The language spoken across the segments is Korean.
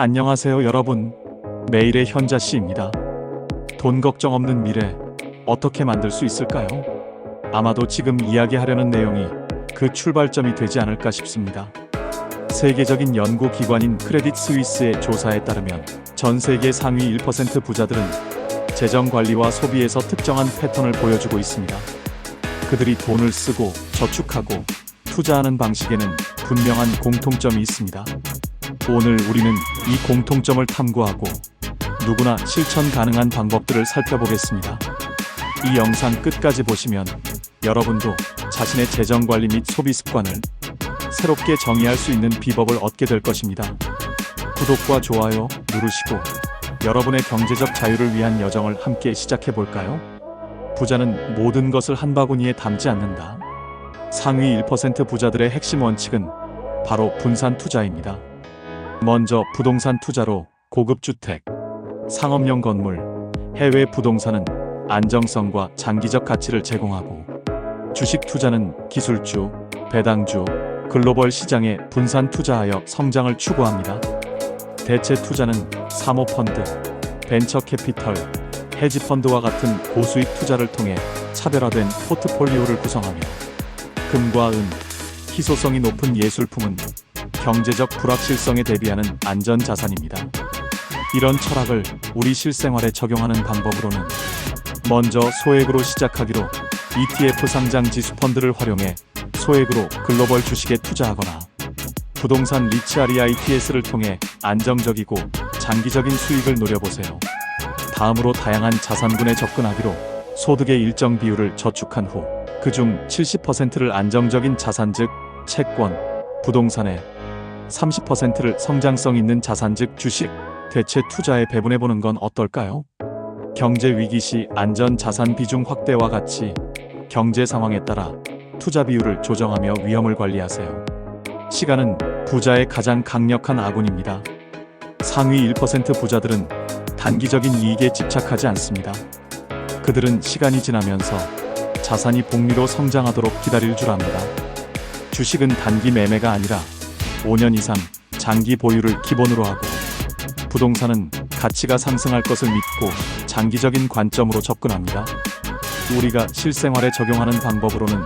안녕하세요 여러분. 매일의 현자씨입니다. 돈 걱정 없는 미래 어떻게 만들 수 있을까요? 아마도 지금 이야기하려는 내용이 그 출발점이 되지 않을까 싶습니다. 세계적인 연구기관인 크레딧 스위스의 조사에 따르면 전 세계 상위 1% 부자들은 재정관리와 소비에서 특정한 패턴을 보여주고 있습니다. 그들이 돈을 쓰고 저축하고 투자하는 방식에는 분명한 공통점이 있습니다. 오늘 우리는 이 공통점을 탐구하고 누구나 실천 가능한 방법들을 살펴보겠습니다. 이 영상 끝까지 보시면 여러분도 자신의 재정관리 및 소비 습관을 새롭게 정의할 수 있는 비법을 얻게 될 것입니다. 구독과 좋아요 누르시고 여러분의 경제적 자유를 위한 여정을 함께 시작해 볼까요? 부자는 모든 것을 한 바구니에 담지 않는다. 상위 1% 부자들의 핵심 원칙은 바로 분산 투자입니다. 먼저 부동산 투자로 고급 주택, 상업용 건물, 해외 부동산은 안정성과 장기적 가치를 제공하고 주식 투자는 기술주, 배당주, 글로벌 시장에 분산 투자하여 성장을 추구합니다. 대체 투자는 사모펀드, 벤처 캐피털, 헤지펀드와 같은 고수익 투자를 통해 차별화된 포트폴리오를 구성하며 금과 은, 희소성이 높은 예술품은 경제적 불확실성에 대비하는 안전자산입니다. 이런 철학을 우리 실생활에 적용하는 방법으로는 먼저 소액으로 시작하기로 ETF 상장 지수 펀드를 활용해 소액으로 글로벌 주식에 투자하거나 부동산 리츠아리 ITS를 통해 안정적이고 장기적인 수익을 노려보세요. 다음으로 다양한 자산군에 접근하기로 소득의 일정 비율을 저축한 후 그중 70%를 안정적인 자산 즉 채권, 부동산에 30%를 성장성 있는 자산 즉 주식, 대체 투자에 배분해보는 건 어떨까요? 경제 위기 시 안전 자산 비중 확대와 같이 경제 상황에 따라 투자 비율을 조정하며 위험을 관리하세요. 시간은 부자의 가장 강력한 아군입니다. 상위 1% 부자들은 단기적인 이익에 집착하지 않습니다. 그들은 시간이 지나면서 자산이 복리로 성장하도록 기다릴 줄 압니다. 주식은 단기 매매가 아니라 5년 이상 장기 보유를 기본으로 하고 부동산은 가치가 상승할 것을 믿고 장기적인 관점으로 접근합니다. 우리가 실생활에 적용하는 방법으로는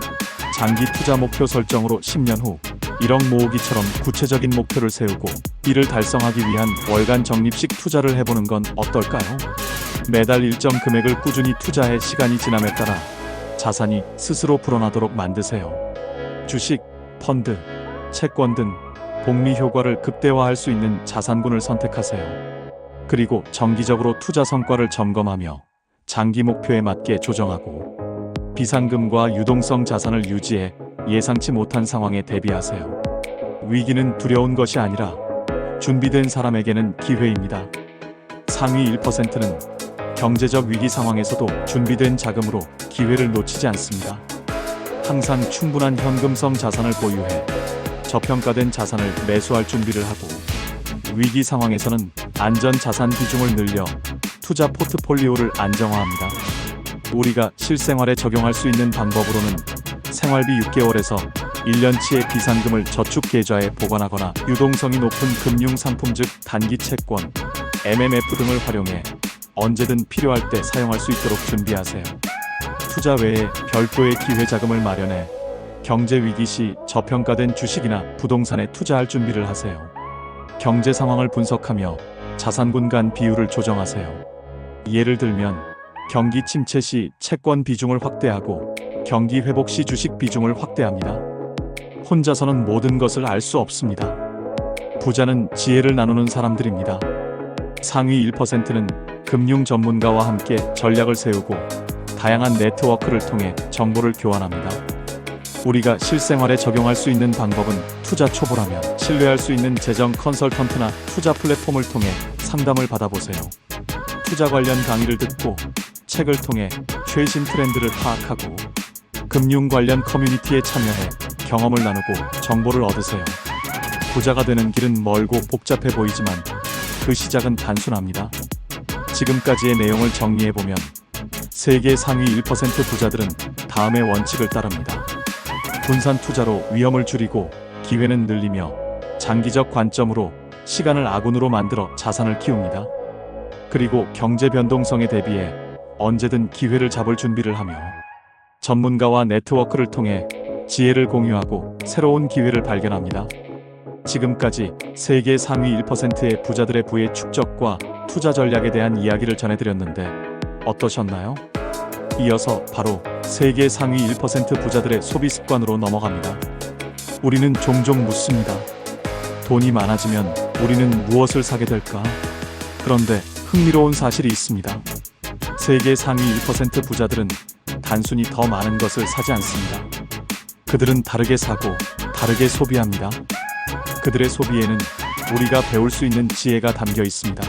장기 투자 목표 설정으로 10년 후 1억 모으기처럼 구체적인 목표를 세우고 이를 달성하기 위한 월간 적립식 투자를 해보는 건 어떨까요? 매달 일정 금액을 꾸준히 투자해 시간이 지남에 따라 자산이 스스로 불어나도록 만드세요. 주식, 펀드, 채권 등 복리 효과를 극대화할 수 있는 자산군을 선택하세요. 그리고 정기적으로 투자 성과를 점검하며 장기 목표에 맞게 조정하고 비상금과 유동성 자산을 유지해 예상치 못한 상황에 대비하세요. 위기는 두려운 것이 아니라 준비된 사람에게는 기회입니다. 상위 1%는 경제적 위기 상황에서도 준비된 자금으로 기회를 놓치지 않습니다. 항상 충분한 현금성 자산을 보유해 저평가된 자산을 매수할 준비를 하고 위기 상황에서는 안전 자산 비중을 늘려 투자 포트폴리오를 안정화합니다. 우리가 실생활에 적용할 수 있는 방법으로는 생활비 6개월에서 1년치의 비상금을 저축 계좌에 보관하거나 유동성이 높은 금융 상품 즉 단기 채권, MMF 등을 활용해 언제든 필요할 때 사용할 수 있도록 준비하세요. 투자 외에 별도의 기회 자금을 마련해 경제 위기 시 저평가된 주식이나 부동산에 투자할 준비를 하세요. 경제 상황을 분석하며 자산군 간 비율을 조정하세요. 예를 들면 경기 침체 시 채권 비중을 확대하고 경기 회복 시 주식 비중을 확대합니다. 혼자서는 모든 것을 알 수 없습니다. 부자는 지혜를 나누는 사람들입니다. 상위 1%는 금융 전문가와 함께 전략을 세우고 다양한 네트워크를 통해 정보를 교환합니다. 우리가 실생활에 적용할 수 있는 방법은 투자 초보라면 신뢰할 수 있는 재정 컨설턴트나 투자 플랫폼을 통해 상담을 받아보세요. 투자 관련 강의를 듣고 책을 통해 최신 트렌드를 파악하고 금융 관련 커뮤니티에 참여해 경험을 나누고 정보를 얻으세요. 부자가 되는 길은 멀고 복잡해 보이지만 그 시작은 단순합니다. 지금까지의 내용을 정리해보면 세계 상위 1% 부자들은 다음의 원칙을 따릅니다. 분산 투자로 위험을 줄이고 기회는 늘리며 장기적 관점으로 시간을 아군으로 만들어 자산을 키웁니다. 그리고 경제 변동성에 대비해 언제든 기회를 잡을 준비를 하며 전문가와 네트워크를 통해 지혜를 공유하고 새로운 기회를 발견합니다. 지금까지 세계 상위 1%의 부자들의 부의 축적과 투자 전략에 대한 이야기를 전해드렸는데 어떠셨나요? 이어서 바로 세계 상위 1% 부자들의 소비 습관으로 넘어갑니다. 우리는 종종 묻습니다. 돈이 많아지면 우리는 무엇을 사게 될까? 그런데 흥미로운 사실이 있습니다. 세계 상위 1% 부자들은 단순히 더 많은 것을 사지 않습니다. 그들은 다르게 사고 다르게 소비합니다. 그들의 소비에는 우리가 배울 수 있는 지혜가 담겨 있습니다.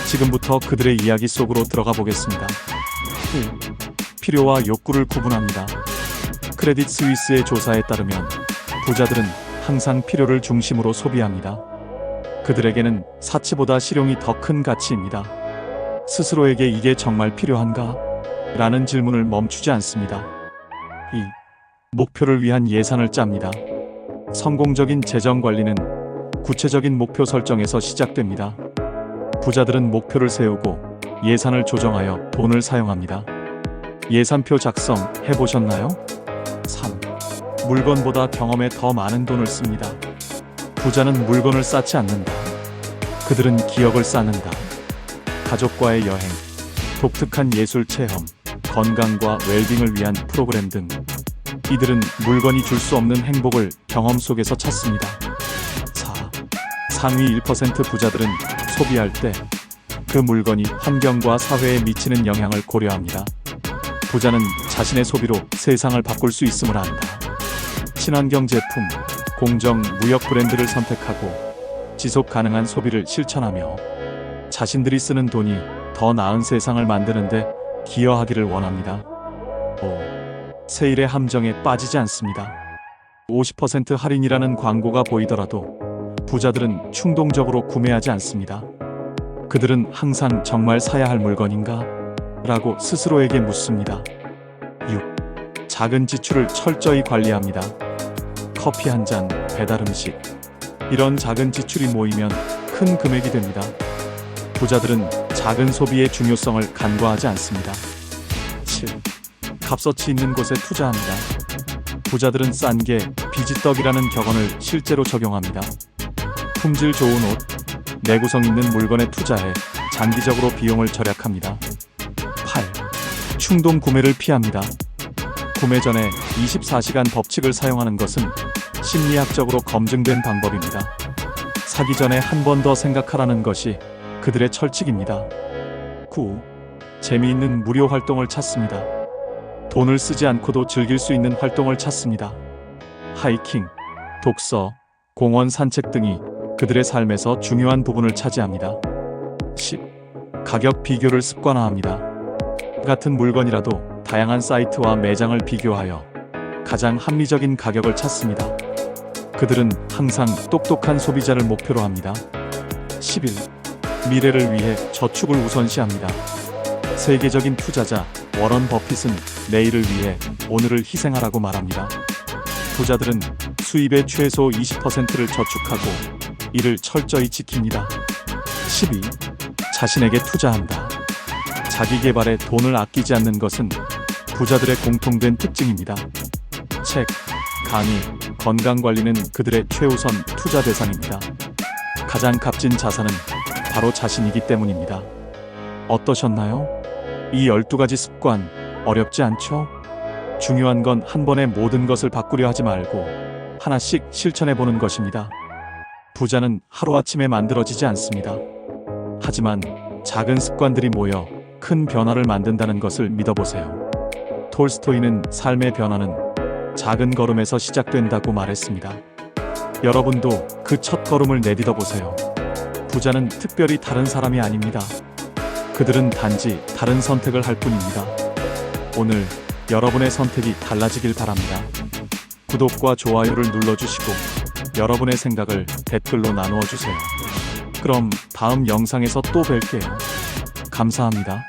지금부터 그들의 이야기 속으로 들어가 보겠습니다. 1. 필요와 욕구를 구분합니다. 크레딧 스위스의 조사에 따르면 부자들은 항상 필요를 중심으로 소비합니다. 그들에게는 사치보다 실용이 더 큰 가치입니다. 스스로에게 이게 정말 필요한가? 라는 질문을 멈추지 않습니다. 2. 목표를 위한 예산을 짭니다. 성공적인 재정 관리는 구체적인 목표 설정에서 시작됩니다. 부자들은 목표를 세우고 예산을 조정하여 돈을 사용합니다. 예산표 작성 해보셨나요? 3. 물건보다 경험에 더 많은 돈을 씁니다. 부자는 물건을 쌓지 않는다. 그들은 기억을 쌓는다. 가족과의 여행, 독특한 예술 체험, 건강과 웰빙을 위한 프로그램 등 이들은 물건이 줄 수 없는 행복을 경험 속에서 찾습니다. 4. 상위 1% 부자들은 소비할 때 그 물건이 환경과 사회에 미치는 영향을 고려합니다. 부자는 자신의 소비로 세상을 바꿀 수 있음을 안다. 친환경 제품, 공정, 무역 브랜드를 선택하고 지속 가능한 소비를 실천하며 자신들이 쓰는 돈이 더 나은 세상을 만드는데 기여하기를 원합니다. 5. 세일의 함정에 빠지지 않습니다. 50% 할인이라는 광고가 보이더라도 부자들은 충동적으로 구매하지 않습니다. 그들은 항상 정말 사야 할 물건인가? 라고 스스로에게 묻습니다. 6. 작은 지출을 철저히 관리합니다. 커피 한 잔, 배달 음식. 이런 작은 지출이 모이면 큰 금액이 됩니다. 부자들은 작은 소비의 중요성을 간과하지 않습니다. 7. 값어치 있는 곳에 투자합니다. 부자들은 싼 게 비지떡이라는 격언을 실제로 적용합니다. 품질 좋은 옷, 내구성 있는 물건에 투자해 장기적으로 비용을 절약합니다. 8. 충동 구매를 피합니다. 구매 전에 24시간 법칙을 사용하는 것은 심리학적으로 검증된 방법입니다. 사기 전에 한 번 더 생각하라는 것이 그들의 철칙입니다. 9. 재미있는 무료 활동을 찾습니다. 돈을 쓰지 않고도 즐길 수 있는 활동을 찾습니다. 하이킹, 독서, 공원 산책 등이 그들의 삶에서 중요한 부분을 차지합니다. 10. 가격 비교를 습관화합니다. 같은 물건이라도 다양한 사이트와 매장을 비교하여 가장 합리적인 가격을 찾습니다. 그들은 항상 똑똑한 소비자를 목표로 합니다. 11. 미래를 위해 저축을 우선시합니다. 세계적인 투자자 워런 버핏은 내일을 위해 오늘을 희생하라고 말합니다. 부자들은 수입의 최소 20%를 저축하고 이를 철저히 지킵니다. 12. 자신에게 투자한다. 자기 개발에 돈을 아끼지 않는 것은 부자들의 공통된 특징입니다. 책, 강의, 건강관리는 그들의 최우선 투자 대상입니다. 가장 값진 자산은 바로 자신이기 때문입니다. 어떠셨나요? 이 12가지 습관 어렵지 않죠? 중요한 건 한 번에 모든 것을 바꾸려 하지 말고 하나씩 실천해보는 것입니다. 부자는 하루아침에 만들어지지 않습니다. 하지만 작은 습관들이 모여 큰 변화를 만든다는 것을 믿어보세요. 톨스토이는 삶의 변화는 작은 걸음에서 시작된다고 말했습니다. 여러분도 그 첫 걸음을 내딛어 보세요. 부자는 특별히 다른 사람이 아닙니다. 그들은 단지 다른 선택을 할 뿐입니다. 오늘 여러분의 선택이 달라지길 바랍니다. 구독과 좋아요를 눌러주시고 여러분의 생각을 댓글로 나누어 주세요. 그럼 다음 영상에서 또 뵐게요. 감사합니다.